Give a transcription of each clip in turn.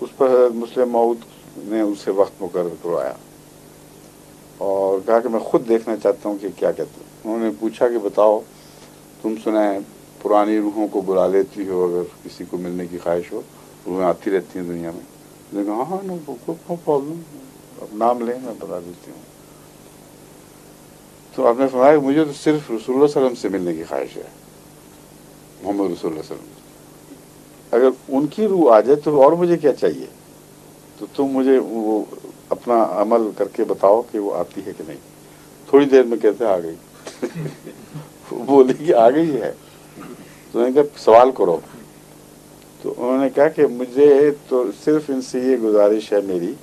اس پر حضرت مسلم موعود نے اسے وقت مقرر کروایا اور کہا کہ میں خود دیکھنا چاہتا ہوں کہ کیا کہتے ہیں. انہوں نے پوچھا کہ بتاؤ تم سنیں پرانی روحوں کو بلا لیتی ہو اگر کسی کو ملنے کی خواہش ہو, روحیں آتی رہتی ہیں دنیا میں. میں نے کہا ہاں نو پرابلم, اب نام لیں میں بتا دیتی ہوں. تو آپ نے فرمایا کہ مجھے تو صرف رسول اللہ صلی اللہ علیہ وسلم سے ملنے کی خواہش ہے, محمد رسول اللہ صلی اللہ علیہ وسلم. اگر ان کی روح آ جائے تو اور مجھے کیا چاہیے, تو تم مجھے وہ اپنا عمل کر کے بتاؤ کہ وہ آتی ہے کہ نہیں. تھوڑی دیر میں کہتے آ گئی. بولی کہ آ گئی ہے. تو انہوں نے کہا سوال کرو. تو انہوں نے کہا کہ مجھے تو صرف ان سے یہ گزارش ہے میری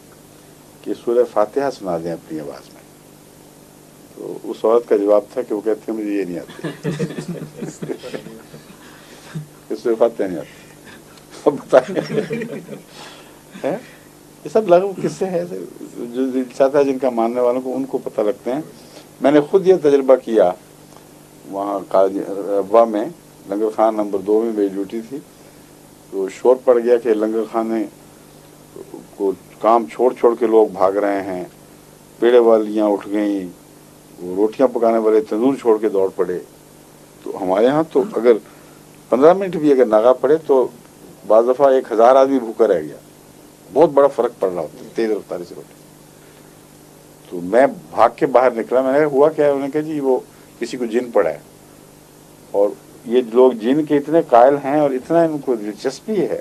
کہ سورہ فاتحہ سنا دیں اپنی آواز میں. تو اس عورت کا جواب تھا کہ وہ کہتے ہیں مجھے یہ نہیں آتی. سورہ فاتحہ نہیں آتی. اب بتائیں یہ سب لغو قصے ہیں جو دل چاہتا ہے جن کا ماننے والوں کو ان کو پتہ لگتے ہیں. میں نے خود یہ تجربہ کیا وہاں ابوا میں, لنگر خان نمبر 2 میں میری ڈیوٹی تھی. تو شور پڑ گیا کہ لنگر خانے کو کام چھوڑ چھوڑ کے لوگ بھاگ رہے ہیں, پیڑے والیاں اٹھ گئیں, وہ روٹیاں پکانے والے تندور چھوڑ کے دوڑ پڑے. تو ہمارے ہاں تو اگر 15 منٹ بھی اگر ناغہ پڑے تو بعض دفعہ 1000 آدمی بھوکا رہ گیا. بہت بڑا فرق پڑ رہا ہوتا ہے تیز رفتاری سے روٹی. تو میں بھاگ کے باہر نکلا. میں نے ہوا کیا, انہوں نے کہا جی وہ کسی کو جن پڑا ہے. اور یہ لوگ جن کے اتنے قائل ہیں اور اتنا ان کو دلچسپی ہے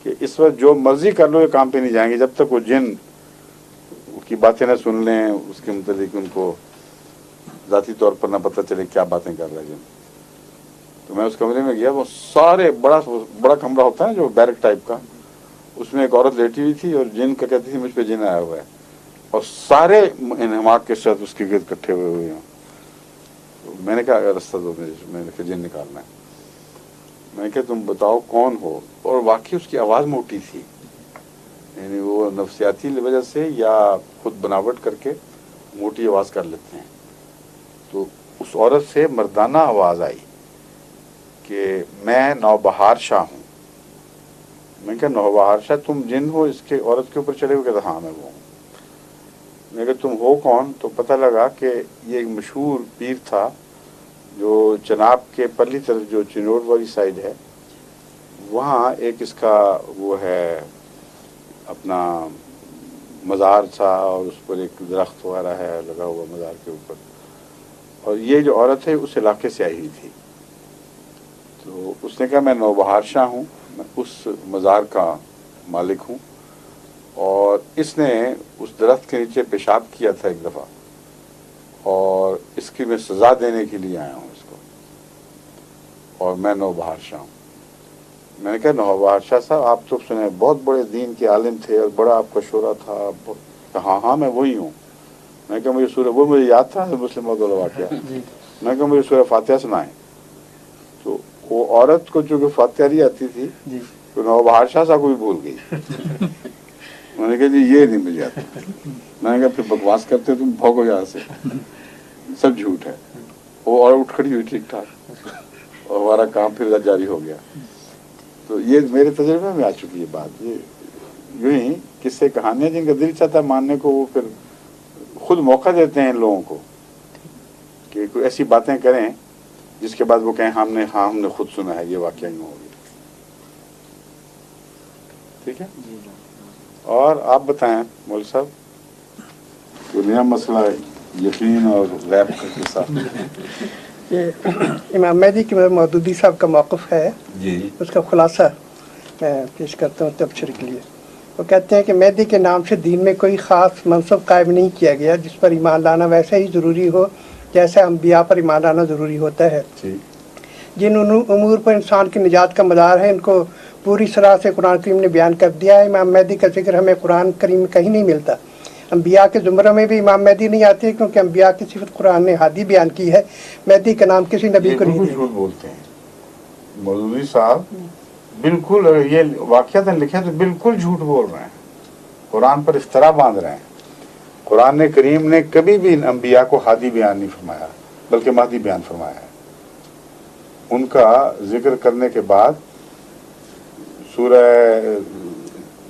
کہ اس وقت جو مرضی کر لو یہ کام پہ نہیں جائیں گے جب تک وہ جن کی باتیں نہ سن لیں, اس کے متعلق ان کو ذاتی طور پر نہ پتہ چلے کیا باتیں کر رہے ہیں جن. تو میں اس کمرے میں گیا. وہ سارے بڑا کمرہ ہوتا ہے جو بیرک ٹائپ کا, اس میں ایک عورت لیٹی ہوئی تھی اور جن کا کہتی تھی مجھ پہ جن آیا ہوا ہے, اور سارے انہماک کے ساتھ اس کے گرد کٹھے ہوئے ہیں. میں نے کہا رستہ دو, میں نے کہا جن نکالنا ہے. میں نے کہا تم بتاؤ کون ہو. اور واقعی اس کی آواز موٹی تھی, یعنی وہ نفسیاتی وجہ سے یا خود بناوٹ کر کے موٹی آواز کر لیتے ہیں. تو اس عورت سے مردانہ آواز آئی کہ میں نوبہار شاہ ہوں. میں نے کہا نوبہار شاہ تم جن ہو اس کے عورت کے اوپر چڑھے ہوئے؟ کہتا ہاں میں وہ ہوں. میں کہا تم ہو کون؟ تو پتہ لگا کہ یہ ایک مشہور پیر تھا جو چناب کے پرلی طرف جو چنوڑ والی سائڈ ہے وہاں ایک اس کا وہ ہے اپنا مزار تھا, اور اس پر ایک درخت وغیرہ ہے لگا ہوا مزار کے اوپر. اور یہ جو عورت ہے اس علاقے سے آئی ہوئی تھی. تو اس نے کہا میں نوبہار شاہ ہوں, میں اس مزار کا مالک ہوں, اور اس نے اس درخت کے نیچے پیشاب کیا تھا ایک دفعہ, اور اس کی میں سزا دینے کے لیے آیا ہوں اس کو, اور میں نوبہار شاہ ہوں. میں نے کہا نوبہار شاہ صاحب آپ تو سنے بہت بڑے دین کے عالم تھے اور بڑا آپ کا شعرا تھا. ہاں ہاں میں وہی ہوں. میں نے کہا مجھے سورہ, وہ مجھے یاد تھا مسلم موعود والا واقعہ. میں نے کہا مجھے سورہ فاتحہ سنائیں. تو وہ عورت کو چونکہ فاتحہ نہیں آتی تھی تو نوبہار شاہ صاحب کو بھی بھول گئی. میں نے کہا جی یہ نہیں مجھے آتا. میں نے کہا پھر بکواس کرتے تم بھوگو یہاں سے, سب جھوٹ ہے. وہ اور اٹھ کھڑی ہوئی ٹھیک ٹھاک, اور ہمارا کام پھر جاری ہو گیا. تو یہ میرے تجربے میں آ چکی ہے بات. یہ یوں ہی قصے کہانیاں جن کا دل چاہتا ہے ماننے کو وہ پھر خود موقع دیتے ہیں ان لوگوں کو کہ کوئی ایسی باتیں کریں جس کے بعد وہ کہیں ہم نے خود سنا ہے, یہ واقعہ یوں ہو گیا. ٹھیک ہے. اور آپ بتائیں مول صاحب, تو نیا مسئلہ یقین اور غیب کا قصہ. یہ امام مہدی کی مودودی صاحب کا موقف ہے, جی اس کا خلاصہ میں پیش کرتا ہوں تبصرے کے لیے. وہ کہتے ہیں کہ مہدی کے نام سے دین میں کوئی خاص منصب قائم نہیں کیا گیا جس پر ایمان لانا ویسے ہی ضروری ہو جیسے انبیاء پر ایمان لانا ضروری ہوتا ہے. جن امور پر انسان کی نجات کا مدار ہے ان کو پوری طرح سے قرآن کریم نے بیان کر دیا ہے. امام مہدی کا ذکر ہمیں قرآن کریم میں کہیں نہیں ملتا. انبیاء کے زمرہ میں بھی امام مہدی نہیں آتے کیونکہ انبیاء کی صفت قرآن نے ہادی بیان کی ہے. مہدی کا نام کسی نبی کو نہیں دیا. جھوٹ بولتے ہیں مولوی صاحب, بالکل. یہ واقعات لکھے تو بالکل جھوٹ بول رہے ہیں, قرآن پر افترا باندھ رہے ہیں. قرآن کریم نے کبھی بھی ان انبیاء کو ہادی بیان نہیں فرمایا بلکہ مہدی بیان فرمایا ہے. ان کا ذکر کرنے کے بعد سورہ